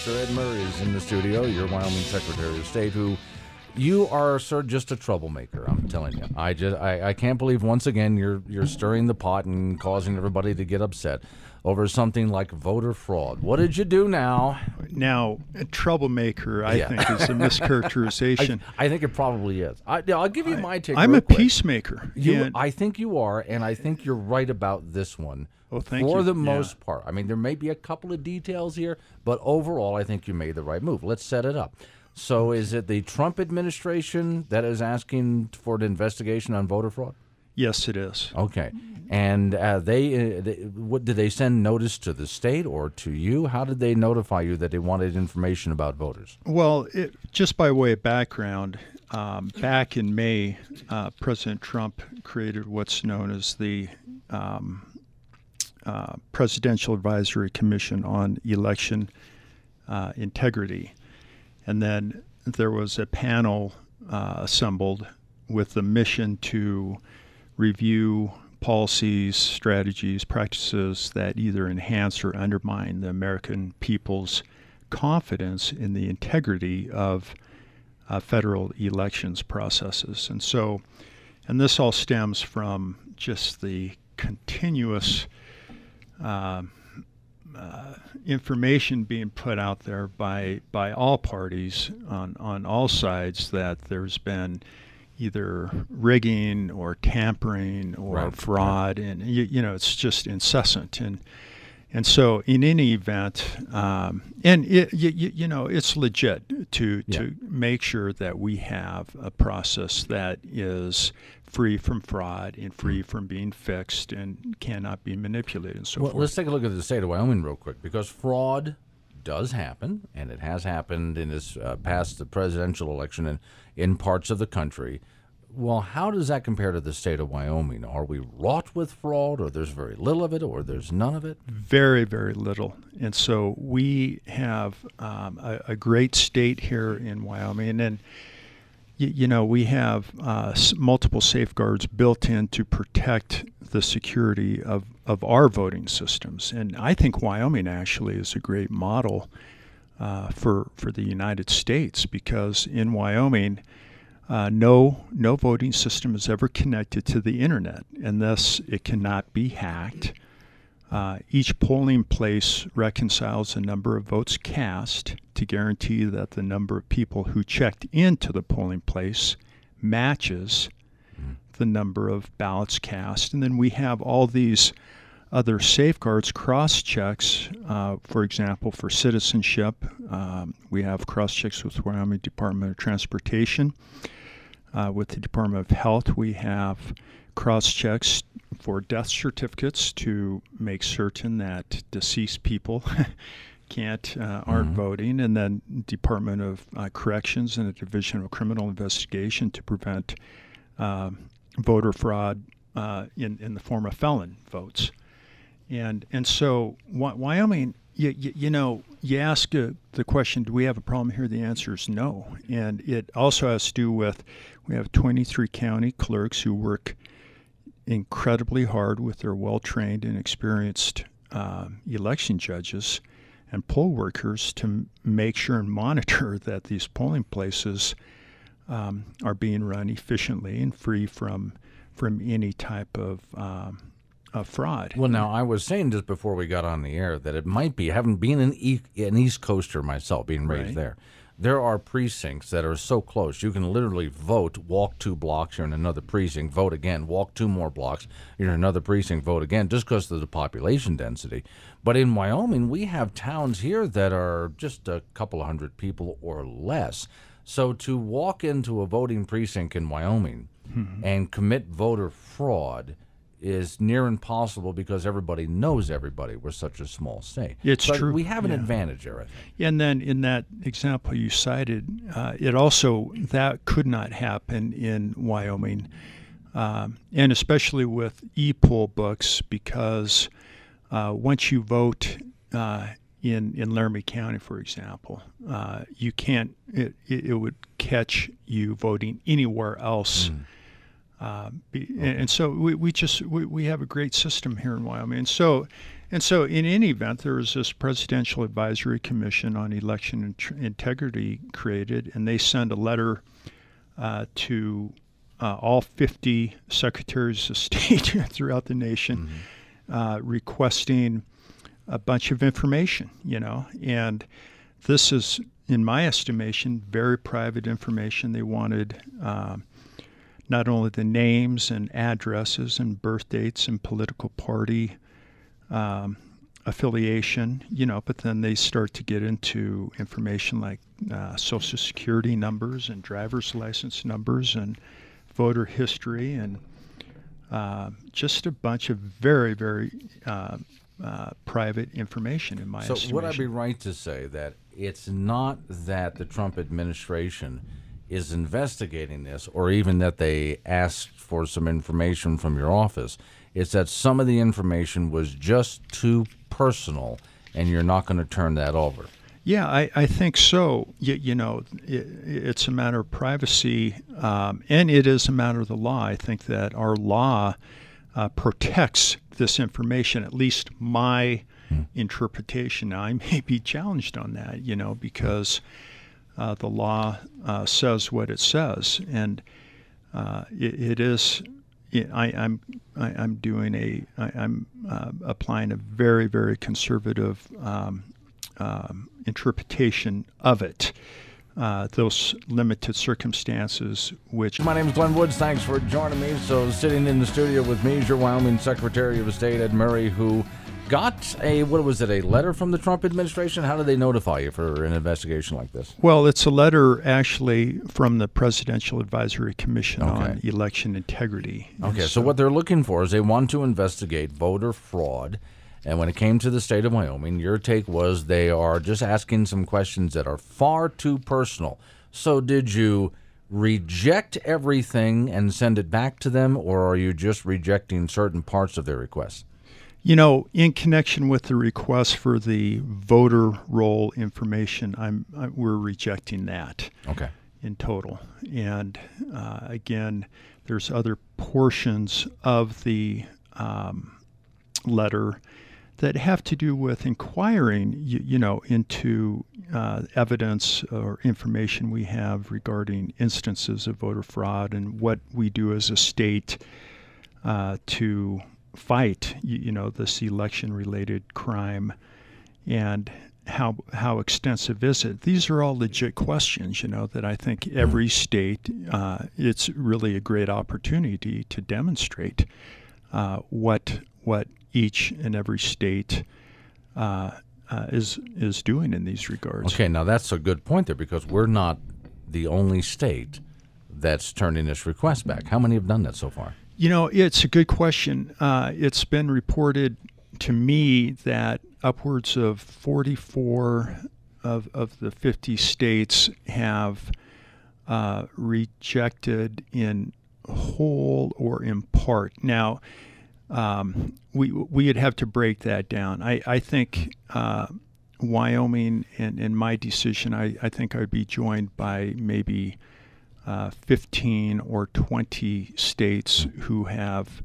Sir Ed Murray is in the studio, your Wyoming Secretary of State, who you are, sir, just a troublemaker, I'm telling you. I can't believe once again you're stirring the pot and causing everybody to get upset over something like voter fraud. What did you do now? Now, a troublemaker, I think, is a mischaracterization. I think it probably is. I'll give you my take. I'm real a quick. peacemaker. I think you are, and I think you're right about this one. Oh, thank For you. the most part. I mean, there may be a couple of details here, but overall, I think you made the right move. Let's set it up. So is it the Trump administration that is asking for an investigation on voter fraud? Yes, it is. Okay. And what did they send notice to the state or to you? How did they notify you that they wanted information about voters? Well, just by way of background, back in May, President Trump created what's known as the Presidential Advisory Commission on Election Integrity. And then there was a panel assembled with the mission to review policies, strategies, practices that either enhance or undermine the American people's confidence in the integrity of federal elections processes. And this all stems from just the continuous information being put out there by all parties on all sides that there's been either rigging or tampering or fraud, and it's just incessant. And so in any event, it's legit to make sure that we have a process that is free from fraud and free from being fixed and cannot be manipulated and so forth. Let's take a look at the state of Wyoming real quick, because fraud does happen, and it has happened in this past the presidential election in parts of the country. Well, how does that compare to the state of Wyoming? Are we wrought with fraud, or there's very little of it, or there's none of it? Very, very little. And so we have a great state here in Wyoming, and we have multiple safeguards built in to protect the security of our voting systems. And I think Wyoming actually is a great model for the United States, because in Wyoming, no voting system is ever connected to the internet, and thus it cannot be hacked. Each polling place reconciles the number of votes cast to guarantee that the number of people who checked into the polling place matches the number of ballots cast. And then we have all these other safeguards, cross-checks, for example, for citizenship. We have cross-checks with Wyoming Department of Transportation. With the Department of Health, we have cross-checks for death certificates to make certain that deceased people aren't voting, and then Department of Corrections and the Division of Criminal Investigation to prevent voter fraud in the form of felon votes. And so Wyoming, you ask the question, do we have a problem here? The answer is no. And it also has to do with, we have 23 county clerks who work incredibly hard with their well-trained and experienced election judges and poll workers to make sure and monitor that these polling places are being run efficiently and free from any type of fraud. Well, now, I was saying just before we got on the air that it might be, having been an East Coaster myself, being raised there are precincts that are so close. You can literally vote, walk 2 blocks, you're in another precinct, vote again, walk 2 more blocks, you're in another precinct, vote again, just because of the population density. But in Wyoming, we have towns here that are just a couple of hundred people or less. So to walk into a voting precinct in Wyoming and commit voter fraud is near impossible, because everybody knows everybody. We're such a small state. It's true. We have an advantage there, I think. And then in that example you cited, it also, that could not happen in Wyoming, and especially with e-poll books, because once you vote in Laramie County, for example, you can't, it would catch you voting anywhere else. And so we have a great system here in Wyoming. And And so in any event, there was this Presidential Advisory Commission on Election Integrity created, and they send a letter to all 50 secretaries of state throughout the nation requesting a bunch of information, and this is, in my estimation, very private information. They wanted not only the names and addresses and birth dates and political party affiliation, but then they start to get into information like Social Security numbers and driver's license numbers and voter history and just a bunch of very, very private information, in my estimation. So would I be right to say that it's not that the Trump administration is investigating this, or even that they asked for some information from your office? It's that some of the information was just too personal, and you're not going to turn that over. Yeah, I think so. It's a matter of privacy, and it is a matter of the law. I think that our law protects this information, at least my interpretation. Now, I may be challenged on that, because the law says what it says, and it is. I'm applying a very, very conservative interpretation of it. Those limited circumstances, which... My name is Glenn Woods. Thanks for joining me. So sitting in the studio with me is your Wyoming Secretary of State, Ed Murray, who got a letter from the Trump administration? How did they notify you for an investigation like this? Well, it's a letter actually from the Presidential Advisory Commission on Election Integrity. Okay, so what they're looking for is they want to investigate voter fraud. And when it came to the state of Wyoming, your take was they are just asking some questions that are far too personal. So did you reject everything and send it back to them, or are you just rejecting certain parts of their request? In connection with the request for the voter roll information, we're rejecting that. Okay. In total. And again, there's other portions of the letter that have to do with inquiring, into evidence or information we have regarding instances of voter fraud and what we do as a state to fight, this election-related crime, and how extensive is it? These are all legit questions, that I think every state, it's really a great opportunity to demonstrate what each and every state is doing in these regards. Okay, now that's a good point there, because we're not the only state that's turning this request back. How many have done that so far? It's a good question. It's been reported to me that upwards of 44 of the 50 states have rejected in whole or in part. Now, we'd have to break that down. I think Wyoming, in my decision, I think I'd be joined by maybe 15 or 20 states who have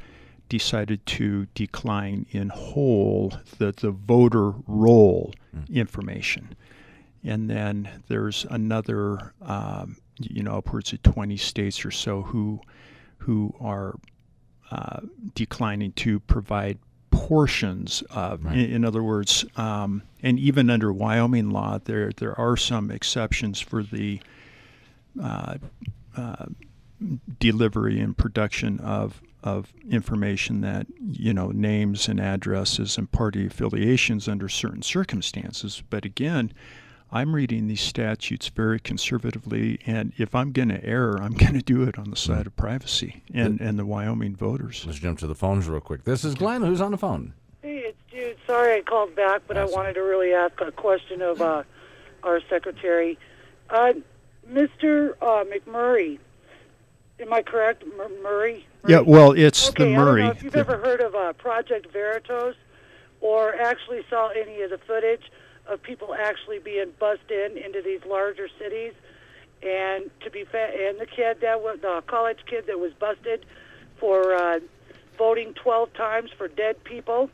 decided to decline in whole the voter roll information. And then there's another, upwards of 20 states or so who are declining to provide portions of, in other words, and even under Wyoming law, there are some exceptions for the delivery and production of information that, names and addresses and party affiliations under certain circumstances. But again, I'm reading these statutes very conservatively, and if I'm going to err, I'm going to do it on the side of privacy and the Wyoming voters. Let's jump to the phones real quick. This is Glenn. Who's on the phone? Hey, it's Jude. Sorry I called back, but I wanted to really ask a question of our secretary. Mr. McMurray, am I correct? Murray? Yeah, well, it's the Murray. I don't know if you've ever heard of Project Veritas or actually saw any of the footage of people actually being bussed into these larger cities, and and the college kid that was busted for voting 12 times for dead people,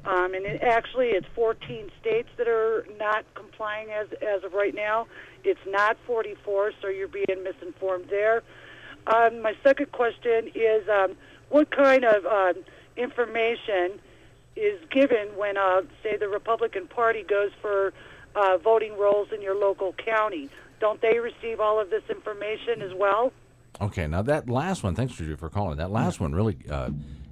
Actually, it's 14 states that are not complying as of right now. It's not 44, so you're being misinformed there. My second question is, what kind of information is given when, say, the Republican Party goes for voting rolls in your local county? Don't they receive all of this information as well? Okay, now that last one, thanks for calling. That last one really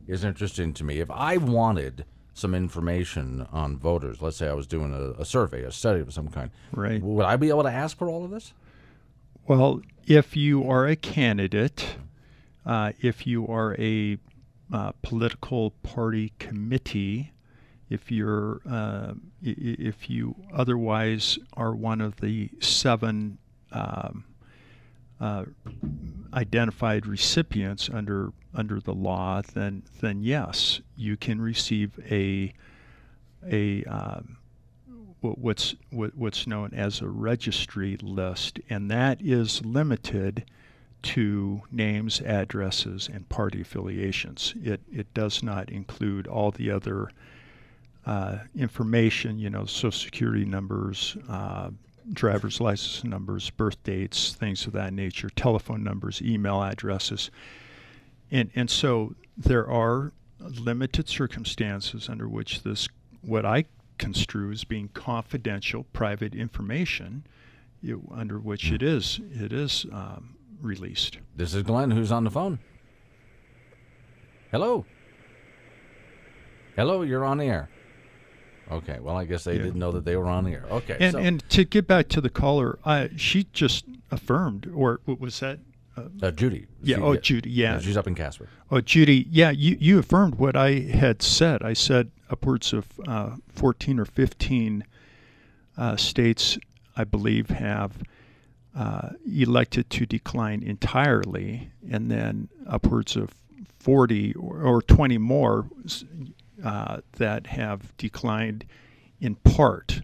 is interesting to me. If I wanted some information on voters, let's say I was doing a survey, a study of some kind, right, would I be able to ask for all of this? Well, if you are a candidate, if you are a political party committee, if you otherwise are one of the 7 identified recipients under the law, then yes, you can receive what's known as a registry list, and that is limited to names, addresses, and party affiliations. It does not include all the other information, Social Security numbers, driver's license numbers, birth dates, things of that nature, telephone numbers, email addresses. And so there are limited circumstances under which this, what I construe as being confidential, private information, under which it is released. This is Glenn, who's on the phone. Hello, you're on the air. Okay, well, I guess they didn't know that they were on the air. Okay. And to get back to the caller, she just affirmed, or what was that? Judy. Judy, yeah. She's up in Casper. Oh, Judy, yeah, you affirmed what I had said. I said upwards of 14 or 15 states, I believe, have elected to decline entirely, and then upwards of 40 or 20 more that have declined in part.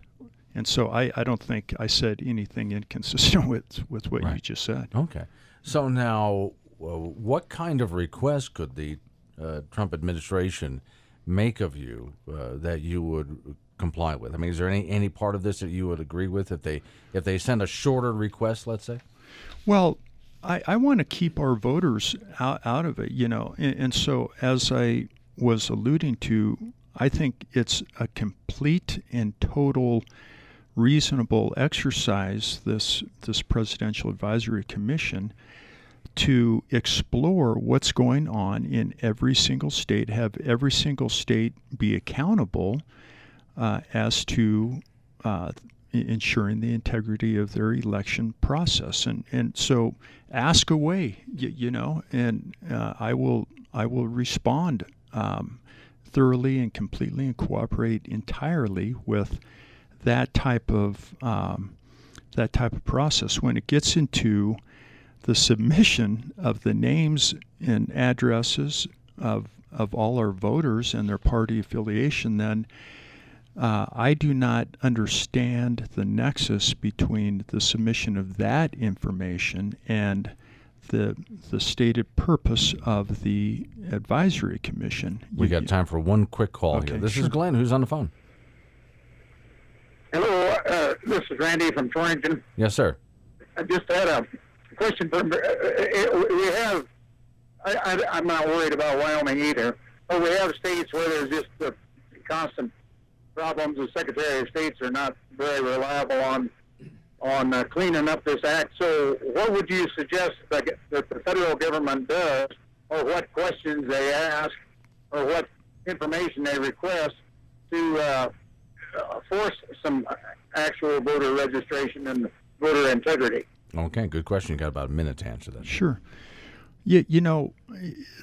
And so I don't think I said anything inconsistent with what you just said. Okay. So now, what kind of request could the Trump administration make of you that you would comply with? I mean, is there any part of this that you would agree with if they send a shorter request, let's say? Well, I want to keep our voters out of it, and so as I was alluding to, I think it's a complete and total reasonable exercise, this Presidential Advisory Commission, to explore what's going on in every single state, have every single state be accountable as to ensuring the integrity of their election process. And so ask away, and I will respond thoroughly and completely and cooperate entirely with that type of process. When it gets into the submission of the names and addresses of all our voters and their party affiliation, then I do not understand the nexus between the submission of that information and the stated purpose of the advisory commission. We got time for one quick call here. This is Glenn, who's on the phone. Hello, this is Randy from Torrington. Yes, sir. I just had a question. I'm not worried about Wyoming either, but we have states where there's just constant problems. The Secretary of States are not very reliable on cleaning up this act. So what would you suggest that the federal government does, or what questions they ask, or what information they request to force some actual voter registration and voter integrity? Okay, good question. You got about a minute to answer that. Sure. Yeah,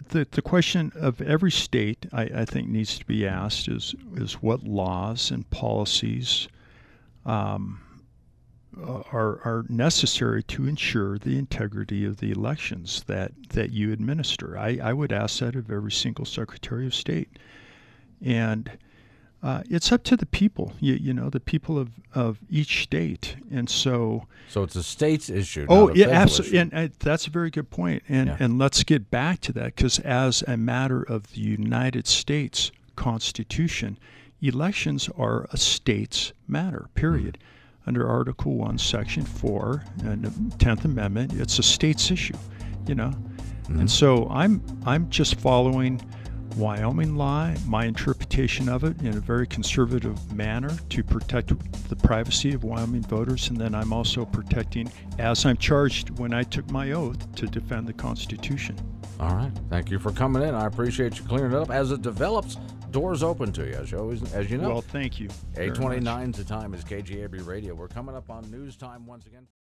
the question of every state, I think, needs to be asked is what laws and policies are necessary to ensure the integrity of the elections that you administer. I would ask that of every single Secretary of State. And it's up to the people, the people of each state. And so it's a state's issue. Oh, not a yeah, federal absolutely. issue. And that's a very good point. And let's get back to that, because as a matter of the United States Constitution, elections are a state's matter, period. Under Article 1, Section 4, and the 10th Amendment, it's a state's issue, you know. And so I'm just following Wyoming law, my interpretation of it in a very conservative manner to protect the privacy of Wyoming voters, and then I'm also protecting, as I'm charged when I took my oath, to defend the Constitution. All right. Thank you for coming in. I appreciate you clearing it up. As it develops, doors open to you, as you know. Well, thank you. 8:29 is the time is KGAB Radio. We're coming up on news time once again.